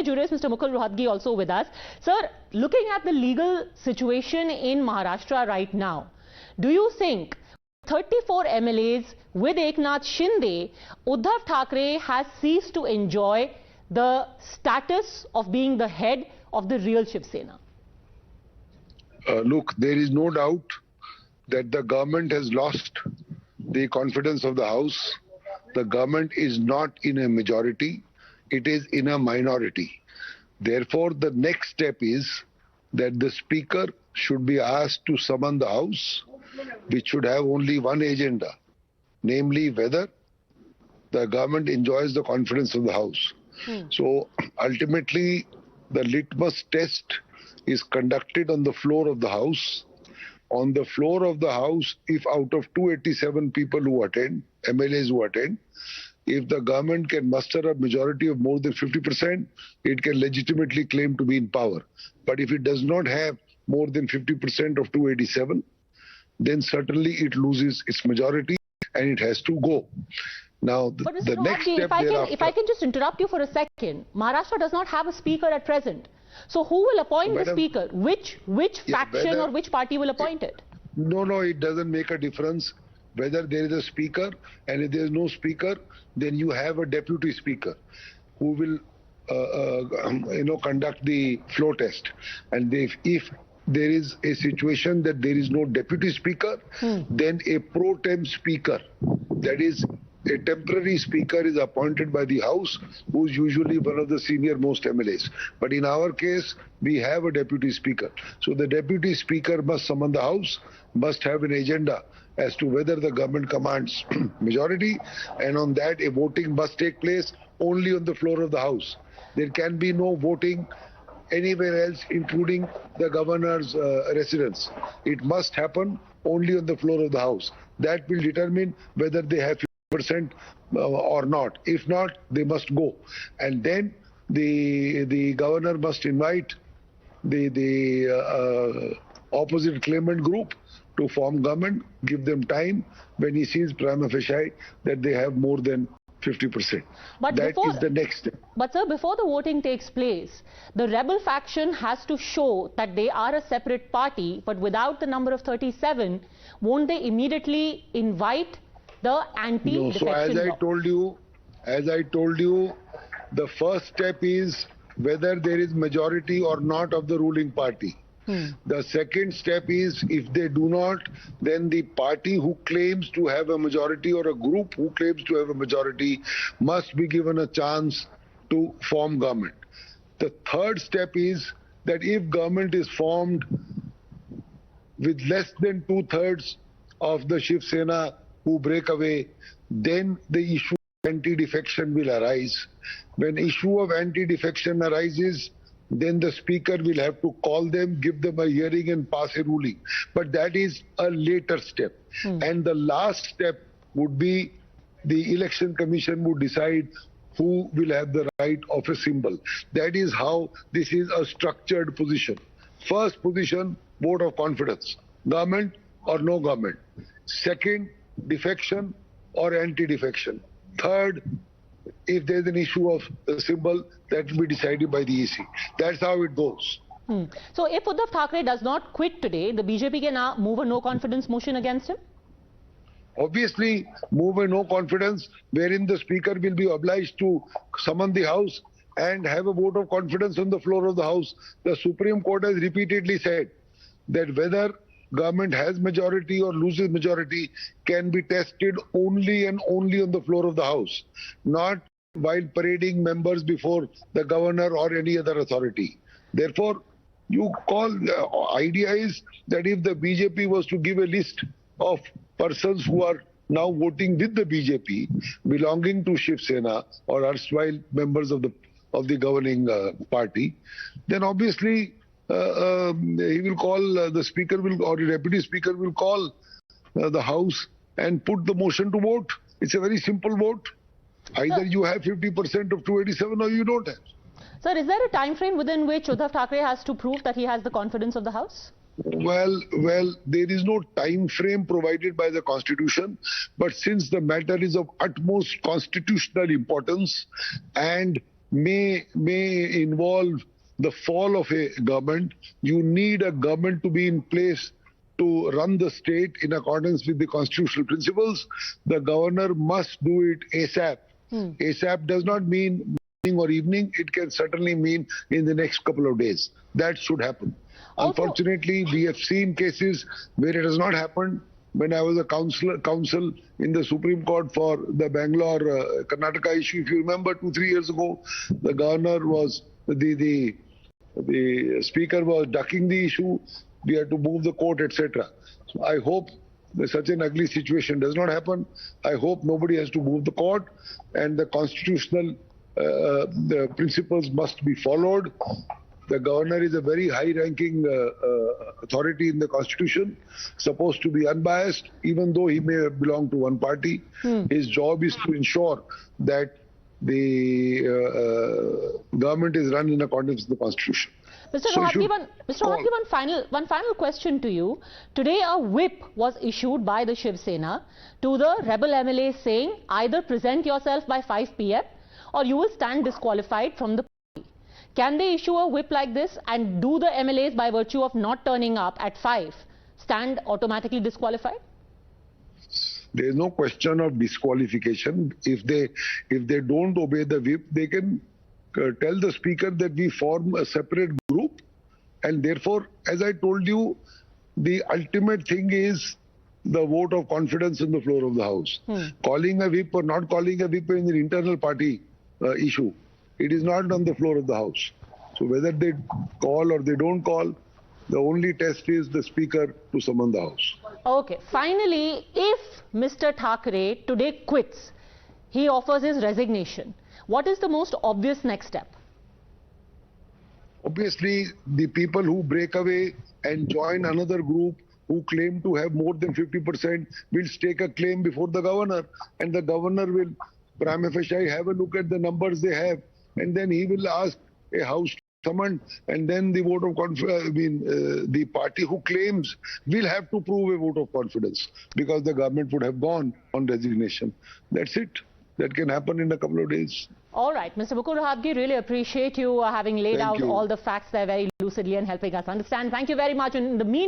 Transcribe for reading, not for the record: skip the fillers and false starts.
senior jurist, Mr. Mukul Rohatgi, also with us. Sir, looking at the legal situation in Maharashtra right now, do you think 34 MLAs with Eknath Shinde, Uddhav Thackeray has ceased to enjoy the status of being the head of the real Shiv Sena? Look, there is no doubt that the government has lost the confidence of the House. The government is not in a majority, it is in a minority. Therefore, the next step is that the Speaker should be asked to summon the House, which should have only one agenda, namely whether the government enjoys the confidence of the House. So ultimately, the litmus test is conducted on the floor of the House. On the floor of the House, if out of 287 people who attend, MLAs who attend, if the government can muster a majority of more than 50%, it can legitimately claim to be in power. But if it does not have more than 50% of 287, then certainly it loses its majority and it has to go. Now, the next step if I can just interrupt you for a second, Maharashtra does not have a speaker at present. So who will appoint the speaker? Which faction or which party will appoint it? No, it doesn't make a difference whether there is a speaker, and if there is no speaker, then you have a deputy speaker who will conduct the floor test. And if there is a situation that there is no deputy speaker, then a pro tem speaker, that is a temporary speaker, is appointed by the House, who is usually one of the senior most MLAs. But in our case, we have a deputy speaker. So the deputy speaker must summon the House, must have an agenda as to whether the government commands majority, and on that a voting must take place only on the floor of the House. There can be no voting anywhere else, including the governor's residence. It must happen only on the floor of the House. That will determine whether they have 50% or not. If not, they must go. And then the governor must invite the opposite claimant group to form government, give them time when he sees prima facie that they have more than 50%. But that is the next step. But sir, before the voting takes place, the rebel faction has to show that they are a separate party, but without the number of 37, won't they immediately invite the anti-defection law? So as I told you, the first step is whether there is majority or not of the ruling party. The second step is, if they do not, then the party who claims to have a majority or a group who claims to have a majority must be given a chance to form government. The third step is that if government is formed with less than 2/3 of the Shiv Sena who break away, then the issue of anti-defection will arise. When issue of anti-defection arises, then the speaker will have to call them, give them a hearing and pass a ruling. But that is a later step. And the last step would be the election commission would decide who will have the right of a symbol. That is how this is a structured position. First position, vote of confidence, government or no government. Second, defection or anti-defection. Third, if there is an issue of a symbol, that will be decided by the EC. That's how it goes. So if Uddhav Thackeray does not quit today, the BJP can now move a no confidence motion against him? Obviously, move a no confidence, wherein the speaker will be obliged to summon the House and have a vote of confidence on the floor of the House. The Supreme Court has repeatedly said that whether government has majority or loses majority can be tested only and only on the floor of the House, not while parading members before the governor or any other authority. Therefore, the idea is that if the BJP was to give a list of persons who are now voting with the BJP, belonging to Shiv Sena or erstwhile members of the governing party, then obviously he will call the speaker or the deputy speaker will call the House and put the motion to vote. It's a very simple vote. Either you have 50% of 287 or you don't have. Sir, is there a time frame within which Uddhav Thackeray has to prove that he has the confidence of the House? Well, there is no time frame provided by the Constitution, but since the matter is of utmost constitutional importance and may involve the fall of a government. You need a government to be in place to run the state in accordance with the constitutional principles. The governor must do it ASAP. ASAP does not mean morning or evening. It can certainly mean in the next couple of days. That should happen. Also, unfortunately, we have seen cases where it has not happened. When I was a counsel in the Supreme Court for the Bangalore Karnataka issue, if you remember 2-3 years ago, the governor was the speaker was ducking the issue. We had to move the court, etc. So I hope that such an ugly situation does not happen. I hope nobody has to move the court, and the constitutional the principles must be followed. The governor is a very high-ranking authority in the constitution, supposed to be unbiased, even though he may belong to one party. His job is to ensure that the government is run in accordance with the constitution. Mr. Rohatgi, one final question to you. Today a whip was issued by the Shiv Sena to the rebel MLAs saying either present yourself by 5 p.m. or you will stand disqualified from the party. Can they issue a whip like this, and do the MLAs, by virtue of not turning up at 5, stand automatically disqualified? There is no question of disqualification. If they don't obey the whip, they can tell the speaker that we form a separate group, and therefore, as I told you, the ultimate thing is the vote of confidence on the floor of the House. Calling a whip or not calling a whip is an internal party issue. It is not on the floor of the House. So whether they call or they don't call, the only test is the speaker to summon the House. Okay. Finally, if Mr. Thackeray today quits, he offers his resignation, what is the most obvious next step? Obviously, the people who break away and join another group who claim to have more than 50% will stake a claim before the governor, and the governor will prima facie have a look at the numbers they have, and then he will ask a House to summon, and then the vote of confidence, the party who claims will have to prove a vote of confidence, because the government would have gone on resignation. That's it. That can happen in a couple of days. All right, Mr. Mukul Rohatgi, really appreciate you having laid out all the facts there very lucidly and helping us understand. Thank you very much. In the meantime,